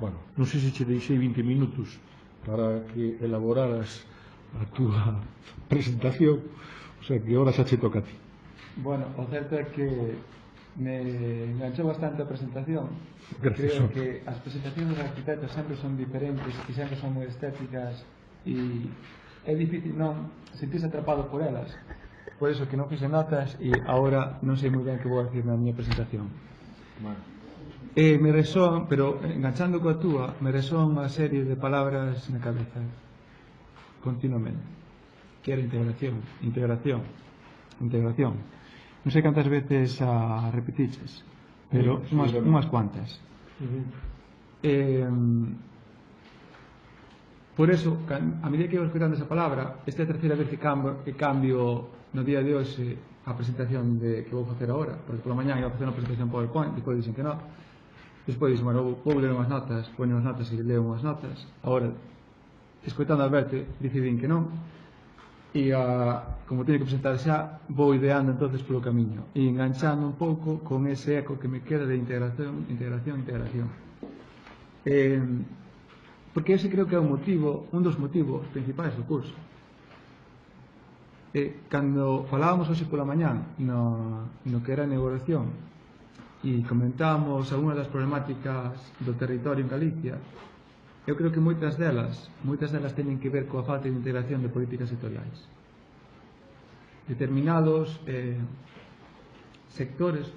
Bueno, non sei se che deixei 20 minutos para que elaboraras a túa presentación, o sea que ahora xa che toca a ti. Bueno, o certo é que me enganchou bastante a presentación. Gracias. Creo que as presentacións dos arquitectos sempre son diferentes e sempre son moi estéticas e é difícil non sentirse atrapado por elas. Por eso que non fixe notas e agora non sei moi ben que vou a decir na miña presentación. Bueno. Me resoan, pero enganchando coa túa, me resoan unha serie de palabras na cabeza continuamente, que era integración, integración, integración. Non sei cantas veces a repetiches, pero unhas cuantas. Por eso, a medida que vou escutando esa palabra, esta é a terceira vez que cambio no día de hoxe a presentación que vou facer agora, porque pola mañá iba a facer unha presentación PowerPoint, depois dixen que non. Despois dixen, bueno, vou ler unhas notas, poño unhas notas e leo unhas notas. Agora, escoitando a Alberto, decidín que non. E como teño que presentar xa, vou ideando entonces polo camiño e enganchando un pouco con ese eco que me queda de integración, integración, integración. Porque ese creo que é un dos motivos principais do curso. Cando falábamos hoxe pola mañán no que era a negociación e comentábamos algunhas das problemáticas do territorio en Galicia, eu creo que moitas delas teñen que ver coa falta de integración de políticas sectoriais. Determinados sectores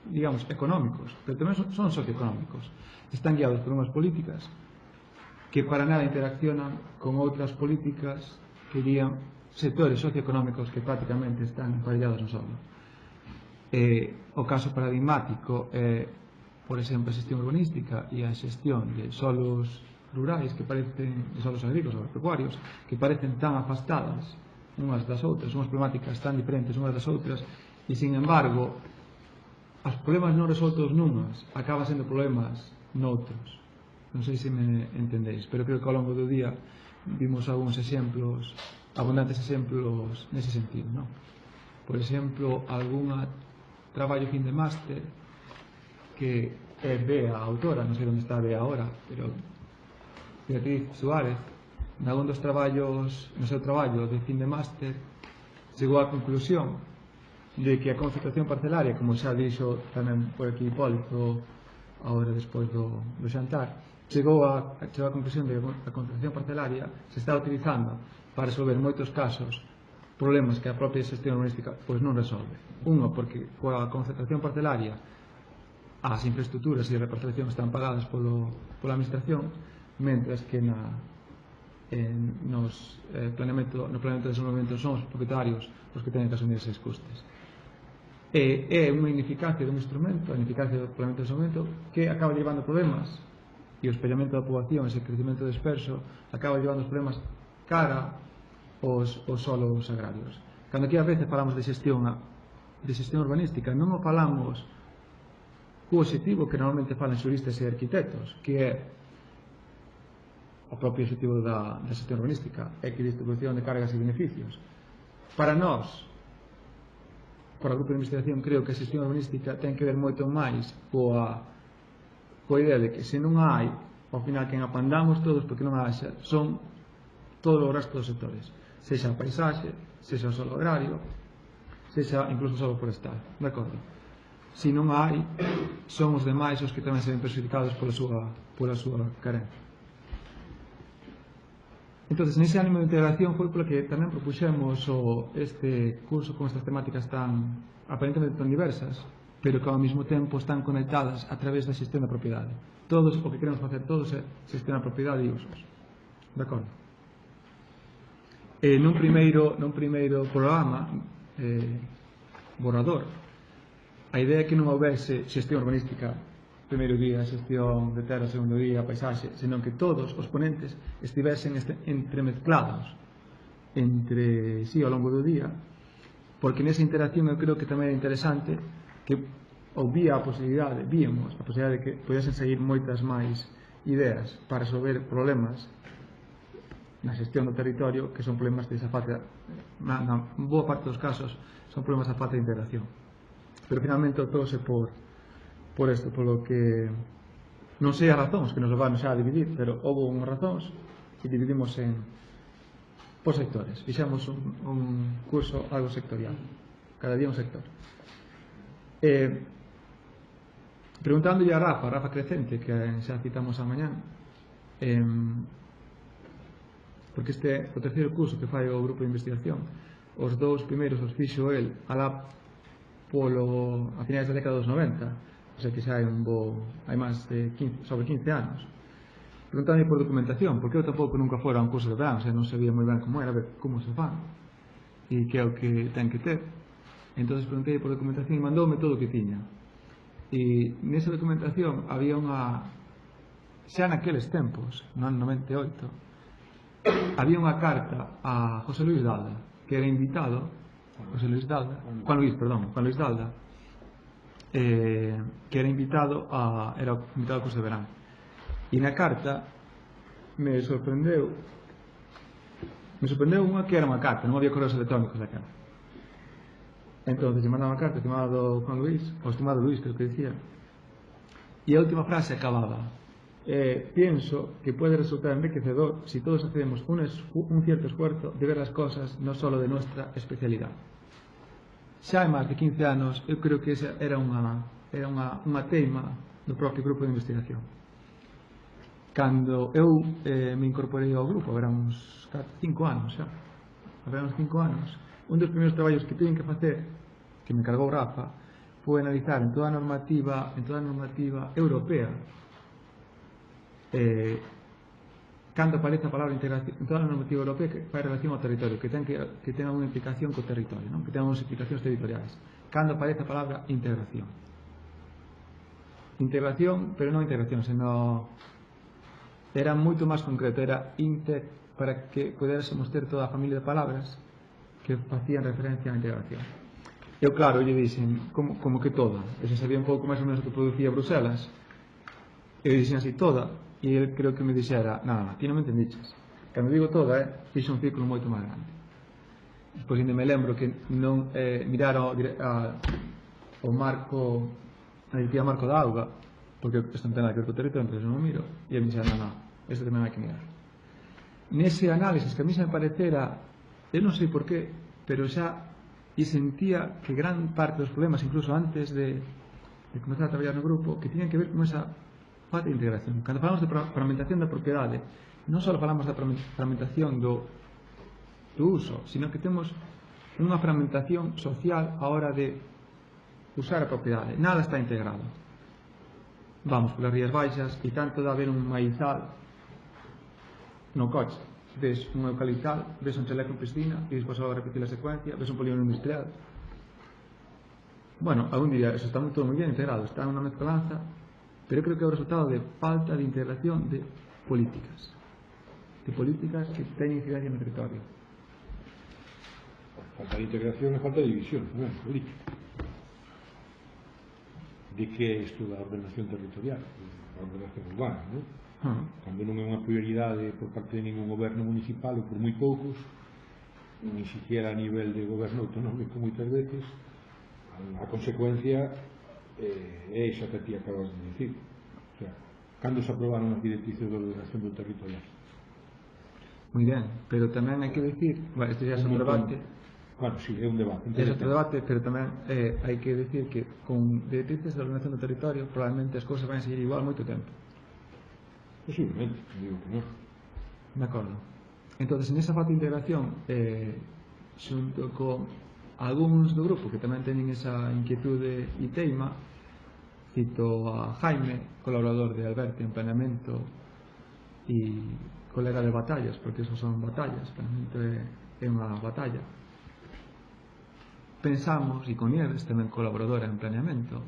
digamos, económicos, pero tamén son socioeconómicos, están guiados por unhas políticas que para nada interaccionan con outras políticas que dirían sectores socioeconómicos que prácticamente están emparellados no solo. O caso paradigmático é, por exemplo, a xestión urbanística e a xestión de solos rurais que parecen, de solos agrícolas ou pecuarios, que parecen tan afastadas unhas das outras, unhas problemáticas tan diferentes unhas das outras, e, sin embargo, os problemas non resoltos nunhas acaban sendo problemas noutros. Non sei se me entendéis, pero creo que ao longo do día vimos algúns exemplos, abundantes exemplos nese sentido, non? Por exemplo, algún traballo fin de máster que é Bea, a autora, non sei onde está Bea agora, pero Beatriz Suárez, nalgún dos traballos, no seu traballo de fin de máster, chegou á conclusión de que a concentración parcelaria, como xa dixo tamén por aquí Hipólito agora despois do xantar, chegou á conclusión de que a concentración parcelaria se está utilizando para resolver moitos casos problemas que a propia xestión urbanística pois non resolve. Uno, porque coa concentración parcelaria as infraestructuras e a reparcelación están pagadas pola administración, mentras que no planeamento de desenvolvemento son os propietarios os que teñen que asumir eses custes. É unha ineficacia dun instrumento, a ineficacia do planeamento de desenvolvemento, que acaba llevando problemas, e o espellamento da poboación, ese crecimento disperso, acaba llevando os problemas cara os solos agrarios. Cando aquí a veces falamos de xestión urbanística, non o falamos co objetivo que normalmente falan xuristas e arquitectos, que é o propio objetivo da xestión urbanística, equidistribución de cargas e beneficios. Para nós, por a grupo de investigación, creo que a xestión urbanística ten que ver moito máis coa idea de que se non hai, ao final quen apandamos todos porque non haxa, son todo o resto dos sectores, sexa a paisaxe, sexa o solo agrario, sexa incluso o solo forestal, de acordo? Se non hai, son os demais os que tamén se ven perjudicados pola súa carencia. Entón, nese ánimo de integración foi polo que tamén propuxemos este curso con estas temáticas tan aparentemente tan diversas, pero que ao mesmo tempo están conectadas a través da xestión da propiedade. Todos, o que queremos facer todos é xestionar a propiedade e usos. De acordo? Nun primeiro programa, borrador, a idea é que non houbese xestión urbanística primeiro día, xestión de terra segundo día, paisaxe, senón que todos os ponentes estivesen entremezclados entre sí ao longo do día, porque nesa interacción eu creo que tamén é interesante que víamos a posibilidade de que podesen seguir moitas máis ideas para resolver problemas na xestión do territorio que son problemas de esa falta, na boa parte dos casos son problemas da falta de integración. Pero finalmente optouse por isto, polo que Non sei as razóns que nos levaron xa a dividir, pero houve unhas razóns e dividimos por sectores. Fixemos un curso algo sectorial, cada día un sector. Preguntándolle a Rafa Crecente, que xa citamos a mañán, porque este é o terceiro curso que fai o grupo de investigación. Os dous primeiros os fixo el alá a finais da década dos 90, o sea que xa hai máis de sobre 15 anos. Preguntando por documentación, porque eu tampouco nunca fora a un curso de verán, non sabía moi ben como era, ver como se fan e que é o que ten que ter. Entón preguntei por documentación e mandoume todo o que tiña. E nesa documentación había xa naqueles tempos, no ano 98, había unha carta a José Luis Dalda, que era invitado, Juan Luis Dalda, que era invitado ao curso de verán. E na carta me sorprendeu unha que era unha carta, non había correos electrónicos daquela. Entón, lle mandaba unha carta estimado Juan Luis, ou estimado Luis, creo que decía, e a última frase acababa: pienso que puede resultar enriquecedor si todos hacemos un cierto esfuerzo de ver las cosas no solo de nuestra especialidad. Xa hai máis de 15 anos, eu creo que esa era unha teima do propio grupo de investigación. Cando eu me incorporei ao grupo, era uns 5 anos xa, un dos primeiros traballos que teñen que facer, que me encargou Rafa, foi analizar en toda a normativa europea cando aparece a palabra integración en toda a normativa europea que fai relación ao territorio, que ten unha implicación co territorio, non? Que ten unhas implicacións territoriais. Cando aparece a palabra integración, pero non integración, senón era moito máis concreto, era para que pudésemos ter toda a familia de palabras que facían referencia á integración. Eu, claro, lle dixen, como que toda? Eu xa sabía un pouco máis ou menos o que producía Bruselas, eu dixen así, toda. E ele creo que me dixera, nada, ti non me entendiches. Cando digo toda, fixe un círculo moito máis grande. Despois ainda me lembro que non miraron o marco, a directiva marco da auga, porque isto non ten nada que ver co territorio, entón non miro, e ele me dixera, non, isto tamén hai que mirar. Nese análisis que a mí se me parecera, eu non sei por qué, pero xa e sentía que gran parte dos problemas, incluso antes de comenzar a traballar no grupo, que tiñan que ver con esa falta de integración. Cando falamos de fragmentación da propiedade, non só falamos da fragmentación do uso, sino que temos unha fragmentación social a hora de usar a propiedade. Nada está integrado. Vamos polas Rías Baixas e tanto de haber un maizal no coche, ves un eucaliptal, ves un chaleco en piscina e despois a repetir a secuencia, ves un polígono industrial. Bueno, algún diría, eso está todo moi bien integrado, está unha mezcolanza, pero creo que é o resultado de falta de integración de políticas que teñen incidencia no territorio. Falta de integración e falta de división, non é? Política. De que é isto da ordenación territorial, da ordenación urbana, non? Cando non é unha prioridade por parte de ningún goberno municipal ou por moi poucos, ni siquiera a nivel de goberno autonómico moitas veces, a consecuencia é esa que ti acabas de dicir. O sea, cando se aprobaron as directrices de ordenación do territorial? Moi ben, pero tamén hai que dicir, este já é outro debate. Bueno, sí, é un debate. É outro debate, pero tamén hai que dicir que con directrices de ordenación do territorio probablemente as cousas van a seguir igual moito tempo. Posiblemente, digo que non. De acordo. Entón, nesa falta de integración, xunto con algúns do grupo que tamén teñen esa inquietude e teima, cito a Jaime, colaborador de Alberti en Planeamento e colega de batallas, porque eso son batallas, Planeamento é unha batalla. Pensamos, e con Nieves, tamén colaboradora en Planeamento,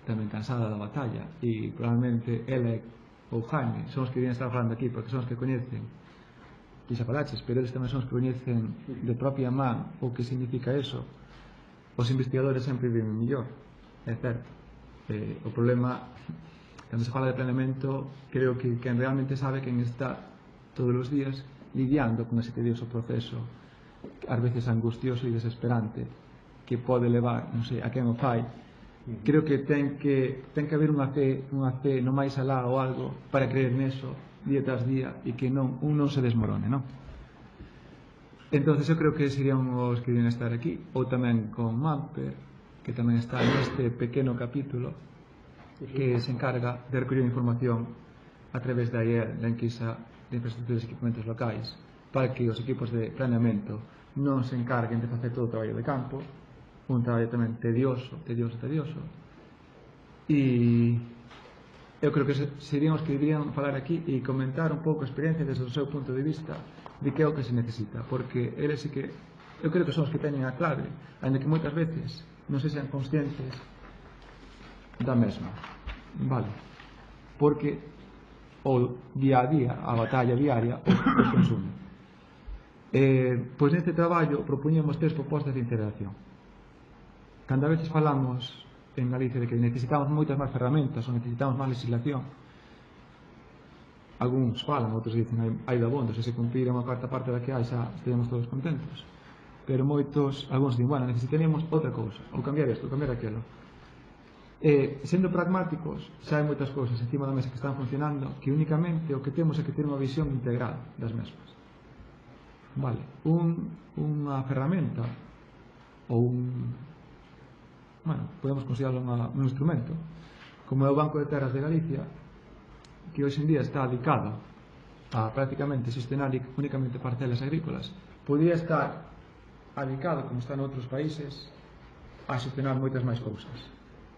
tamén cansada da batalla, e probablemente ela ou Jaime son os que vienen a estar falando aquí, porque son os que coñecen Quixapalaches, pero eles tamén son os que coñecen de propia man o que significa eso. Os investigadores sempre viven mellor, é certo. O problema, cando se fala de planeamento, creo que quen realmente sabe quen está todos os días lidiando con ese tedioso proceso, ás veces angustioso e desesperante, que pode levar, non sei, a quen o fai, creo que ten que haber unha fe no máis alá ou algo para creer neso día tras día e que un non se desmorone, non? Entonces eu creo que serían os que irían estar aquí, ou tamén con Mamper, que tamén está neste pequeno capítulo que se encarga de recoller información a través da IER, da enquisa de infraestructuras e equipamentos locais, para que os equipos de planeamento non se encarguen de facer todo o traballo de campo, un traballo tamén tedioso, e eu creo que serían os que deberían falar aquí e comentar un pouco a experiencia desde o seu punto de vista de que é o que se necesita, porque eles sí que eu creo que son os que teñen a clave, ainda que moitas veces non se sean conscientes da mesma, vale? Porque o día a día, a batalla diaria, o consumo. Pois neste traballo propoñemos 3 propostas de integración. Cando a veces falamos en Galicia de que necesitamos moitas máis ferramentas ou necesitamos máis legislación, algúns falan, outros dicen hai dabondo, se cumplir unha cuarta parte da que hai xa estaríamos todos contentos, pero algúns dicen, bueno, necesitaríamos outra cousa, ou cambiar isto, ou cambiar aquilo. Sendo pragmáticos, xa hai moitas cousas encima da mesa que están funcionando que únicamente o que temos é que ter unha visión integral das mesmas. Vale, unha ferramenta ou podemos considerarlo un instrumento como é o Banco de Terras de Galicia, que hoxe en día está dedicado a prácticamente xestionar únicamente parcelas agrícolas, podría estar dedicado, como está en outros países, a xestionar moitas máis cousas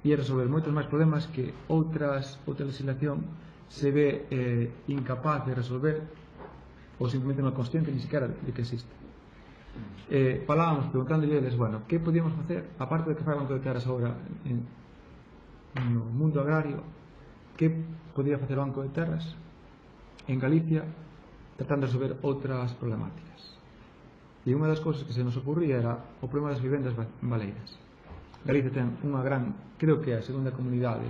e resolver moitos máis problemas que outra legislación se ve incapaz de resolver ou simplemente non é consciente ni siquiera de que existe. Falábamos, preguntándolle eles, bueno, que podíamos facer, aparte de que fai o Banco de Terras agora no mundo agrario, que podía facer o Banco de Terras en Galicia tratando de resolver outras problemáticas. E unha das cousas que se nos ocurría era o problema das vivendas baleiras. Galicia ten unha gran, creo que é a segunda comunidade,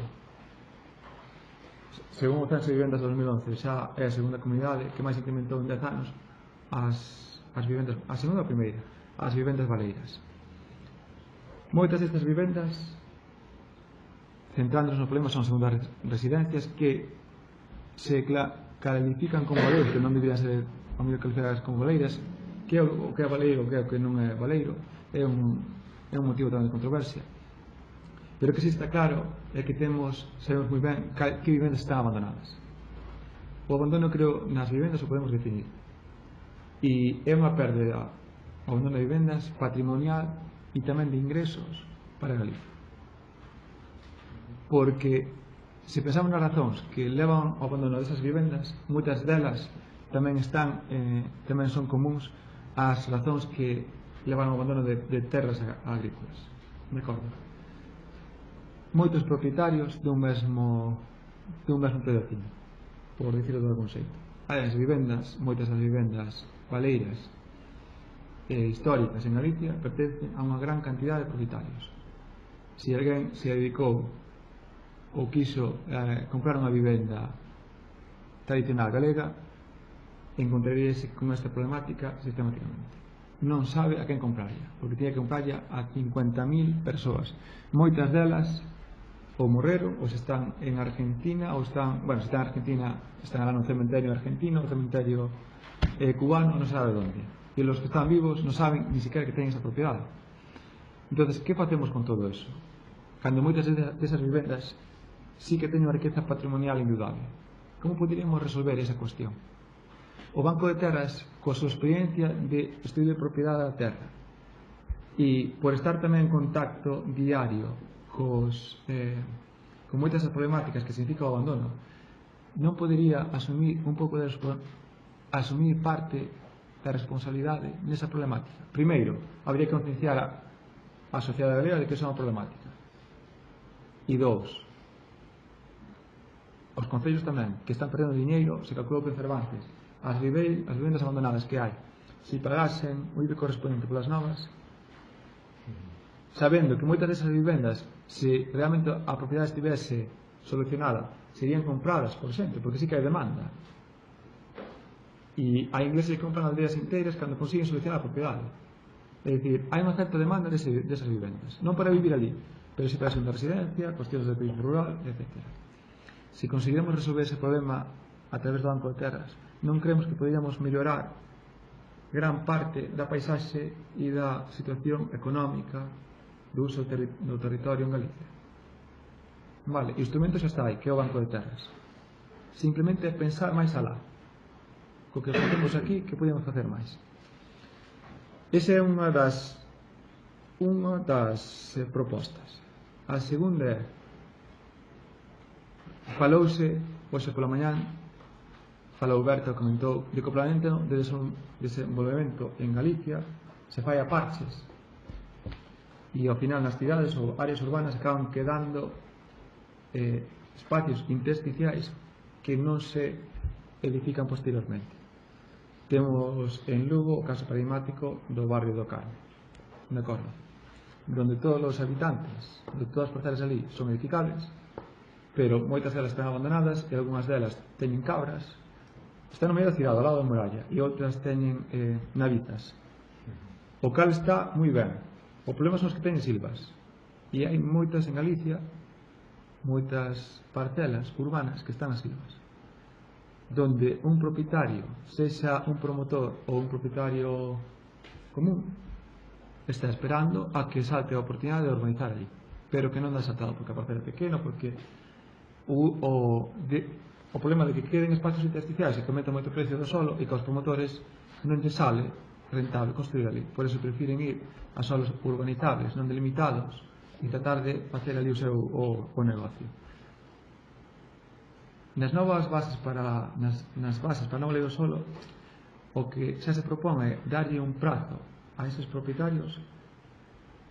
según o censo de vivendas de 2011, xa é a segunda comunidade que máis incrementou en 10 anos as vivendas, a segunda ou a primeira, as vivendas baleiras. Moitas destas vivendas, centrándonos no problema, son segundas residencias que se califican como baleiros, que non deberían ser calificadas como baleiras, que é o que é baleiro, o que é o que non é baleiro, é un motivo tamén de controversia, pero que si está claro é que sabemos moi ben que vivendas están abandonadas. O abandono, creo, nas vivendas o podemos definir, e é unha pérdida, o abandono de vivendas patrimonial e tamén de ingresos para Galicia, porque se pensamos nas razóns que levan ao abandono desas vivendas, moitas delas tamén son comuns ás razóns que levan ao abandono de terras agrícolas. De acordo? Moitos propietarios dun mesmo pedacinho, por dicirlo de algún xeito. As vivendas, moitas das vivendas baleiras históricas en Galicia pertencen a unha gran cantidad de propietarios. Se alguén se dedicou ou quiso comprar unha vivenda tradicional galega, encontraríase con esta problemática sistemáticamente. Non sabe a quen comprarla, porque tiene que comprarla a 50.000 persoas. Moitas delas ou morreron, ou se están en Argentina, ou están, se están en Argentina, están alá no cementerio argentino, no cementerio cubano, non sabe onde. E os que están vivos non saben ni siquiera que teñen esa propiedade. Entonces, que facemos con todo eso? Cando moitas desas vivendas sí que teñen unha riqueza patrimonial indudable, como poderíamos resolver esa cuestión? O Banco de Terras, coa súa experiencia de estudio de propiedade da terra e por estar tamén en contacto diario con moitas das problemáticas que significa o abandono, non podería asumir asumir parte da responsabilidade nesa problemática. Primeiro, habría que concienciar a sociedade galega de que é unha problemática, e dous, os concellos tamén, que están perdendo diñeiro, se calculou que en Cervantes as vivendas abandonadas que hai, se pagasen o IBI correspondente polas novas, sabendo que moitas desas vivendas, se realmente a propiedade estivese solucionada, serían compradas por xente, porque sí que hai demanda, e hai ingleses que compran aldeas inteiras cando consiguen solucionar a propiedade. É dicir, hai unha certa demanda desas vivendas, non para vivir ali, pero si para segunda residencia, cuestións de turismo rural, etc. Se conseguiremos resolver ese problema a través do Banco de Terras, non creemos que poderíamos mellorar gran parte da paisaxe e da situación económica do uso do territorio en Galicia. Vale, o instrumento xa está aí, que é o Banco de Terras. Simplemente é pensar máis alá. Co que facemos aquí, que podemos facer máis? Esa é unha das propostas. A segunda é, falouse hoxe pola mañá, falou Berta, comentou, de que o plan de desenvolvemento en Galicia se fai a parches e ao final nas cidades ou áreas urbanas acaban quedando espacios intersticiais que non se edifican posteriormente. Temos en Lugo o caso paradigmático do barrio do Carme, de acordo, donde todos os habitantes de todas as parcelas ali son edificables, pero moitas delas están abandonadas e algunhas delas teñen cabras, están no medio da cidade, ao lado da muralla, e outras teñen navitas, o cal está moi ben. O problema son os que teñen silvas, e hai moitas en Galicia, moitas parcelas urbanas que están nas silvas, donde un propietario, sexa un promotor ou un propietario común, está esperando a que salte a oportunidade de urbanizar ali, pero que non dá saltado porque a parcela é pequena, porque o problema de que queden espacios intersticiais e que aumenta moito o precio do solo e que aos promotores non lle sale rentable construir ali, por eso prefiren ir a solos urbanizables, non delimitados, e tratar de facer ali o seu negocio. Nas novas bases para a nova lei do solo, o que xa se propón é darlle un prazo a eses propietarios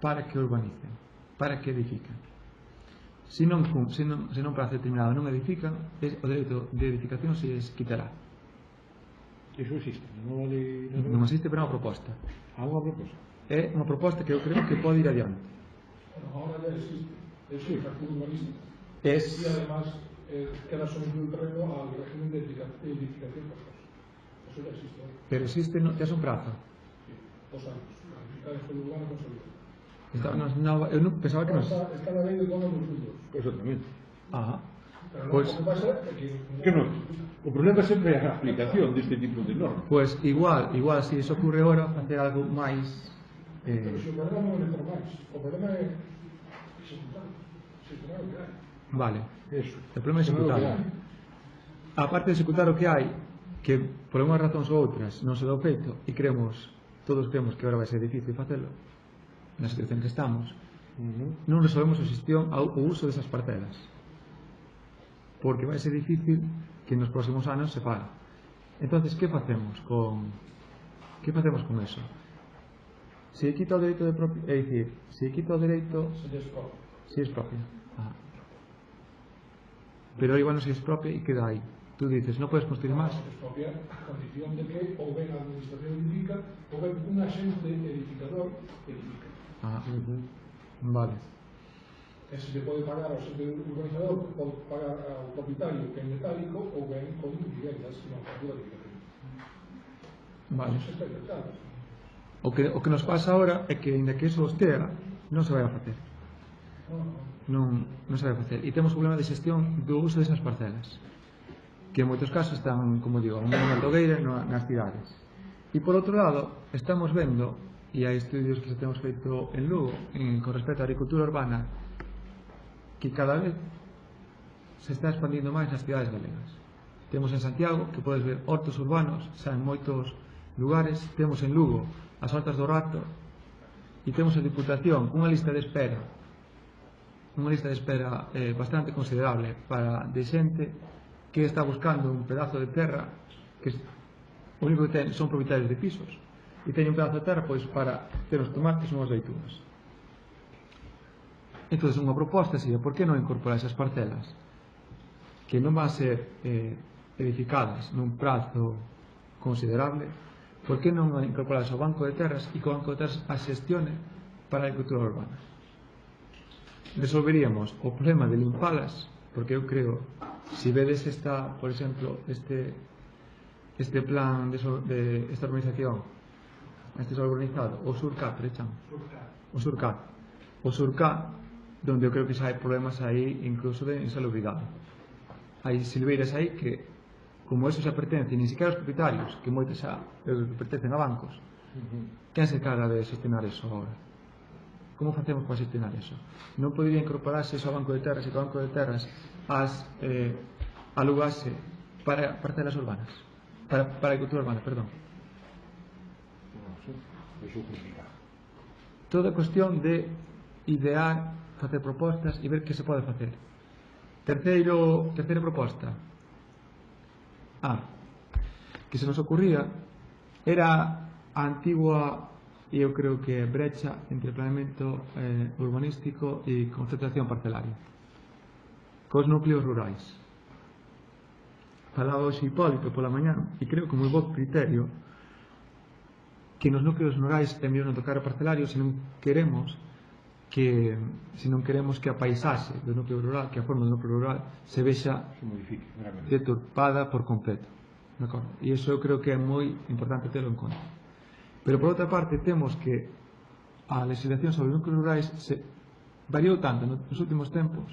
para que urbanicen, para que edifiquen. Se non prazo determinado non edifican, o dereito de edificación se les quitará. Iso existe? Non existe, pero é unha proposta. Unha proposta? É unha proposta que eu creo que pode ir adiante. Ahora ya existe, es un factor urbanístico. Y además queda sometido el terreno al régimen de edificación forzosa. Eso ya existe. Pero existe, ya es un prazo. Sí, 2 años. La edificación urbana consolidada. Eu non pensaba que non. Está na lei de todos os mundos. Exactamente. Ajá. Pero Pues, o que pasa é que non. O problema sempre é a aplicación deste tipo de normas. Pues igual se iso ocurre ahora, facer algo máis... Pero se o problema non é meter máis, o problema é executar o que hai. Vale. Eso. O problema é executar. Aparte de executar o que hai, que por unhas razóns ou outras non se dá feito, e todos creemos que agora vai ser difícil facelo, na situación que estamos, non resolvemos o uso desas parcelas, porque vai ser difícil que nos próximos anos se faga. Entonces, que facemos con eso? Se quita o dereito de propiedade, é dicir, se quita o dereito, se es propia. Pero igual non se es propia e queda aí. Tú dices, non podes construir máis. Se es propia a condición de que ou ben a administración edifica ou ben un agente edificador edifica. Vale. Se se pode pagar ao agente urbanizador, pode pagar ao propietario que é metálico ou ben con viviendas non factura de edificación. Vale. Eso está inventado. O que nos pasa ahora é que, ainda que eso estea, non se vai a facer. Non se vai a facer. E temos un problema de xestión do uso desas parcelas, que en moitos casos están, como digo, unha altogueira nas cidades. E por outro lado, estamos vendo, e hai estudios que se temos feito en Lugo, con respecto á agricultura urbana, que cada vez se está expandindo máis nas cidades galegas. Temos en Santiago, que podes ver hortos urbanos, xa en moitos lugares, temos en Lugo as hortas do Rato, e temos a Diputación unha lista de espera bastante considerable de xente que está buscando un pedazo de terra, que o único que ten son propietarios de pisos, e teñen un pedazo de terra pois para ter os tomates ou as leitunas. Entón, unha proposta sería, por que non incorporar esas parcelas que non van a ser edificadas nun prazo considerable? Por que non incorporadas ao Banco de Terras e que o Banco de Terras as xestione para a agricultura urbana? Resolveríamos o problema de limpalas, porque eu creo, se vedes por exemplo, este plan de esta urbanización, este solo urbanizado, o Surcat, o Surcat donde eu creo que xa hai problemas aí incluso de insalubridade. Hai silveiras aí que, como eso xa pertence nin siquiera aos propietarios, que moitos xa pertencen a bancos, quen se carga de gestionar eso agora? Como facemos para gestionar eso? Non podería incorporarse eso ao Banco de Terras e que o Banco de Terras alugase para parcelas urbanas, para agricultura urbana, perdón. Eso é complicado. Toda cuestión de idear, facer propostas e ver que se pode facer. Terceira proposta. Que se nos ocurría era a antigua, e eu creo que brecha entre planeamento urbanístico e concentración parcelaria cos núcleos rurais. Falaba hoxe Hipólito pola mañá, e creo que moi bo criterio, que nos núcleos rurais é mellor non tocar o parcelario se non queremos que a paisaxe do núcleo rural, que a forma do núcleo rural se vexa deturpada por completo. E iso eu creo que é moi importante terlo en conta. Pero por outra parte temos que a legislación sobre núcleos rurais se variou tanto nos últimos tempos,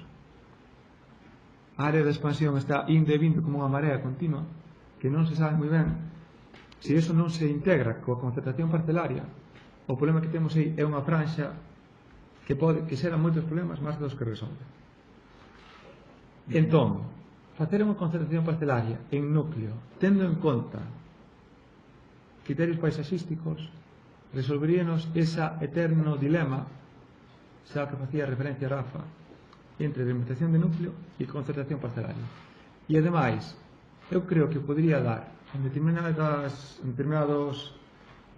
a área de expansión está indo e vindo como unha marea continua, que non se sabe moi ben se iso non se integra coa concentración parcelaria. O problema que temos aí é unha franxa que xera moitos problemas máis dos que resolve. Entón, facer unha concentración parcelaria en núcleo tendo en conta criterios paisaxísticos resolveríanos ese eterno dilema, xa que facía referencia a Rafa, entre delimitación de núcleo e concentración parcelaria. E ademais, eu creo que podría dar en determinados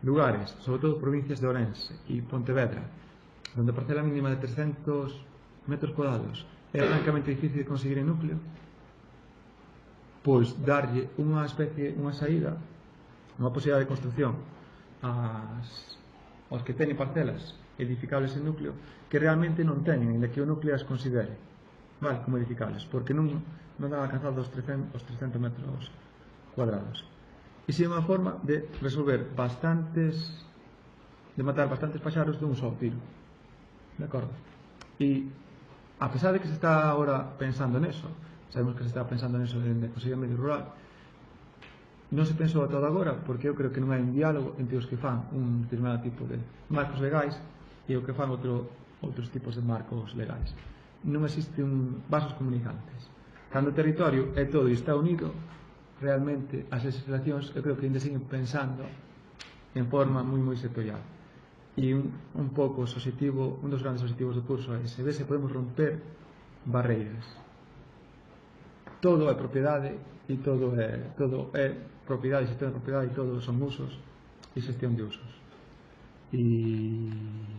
lugares, sobre todo provincias de Ourense e Pontevedra, donde a parcela mínima de 300 metros cuadrados é francamente difícil de conseguir en núcleo, pois darlle unha saída, unha posibilidade de construcción aos que teñen parcelas edificables en núcleo que realmente non teñen, ainda que o núcleo as considere como edificables, porque non dan alcanzado os 300 metros cuadrados. E si é unha forma de resolver de matar bastantes paxaros dun só tiro. De acordo? E a pesar de que se está agora pensando neso, sabemos que se está pensando neso en a Consellería de Medio Rural, non se pensou a todo agora porque eu creo que non hai un diálogo entre os que fan un determinado tipo de marcos legais e o que fan outros tipos de marcos legais. Non existen vasos comunicantes. Cando o territorio é todo e está unido, realmente as legislacións eu creo que ainda siguen pensando en forma moi sectorial. E un dos grandes objetivos do curso é se podemos romper barreiras. Todo é propiedade e todo é propiedade, xestión de propiedade e todo son usos e xestión de usos.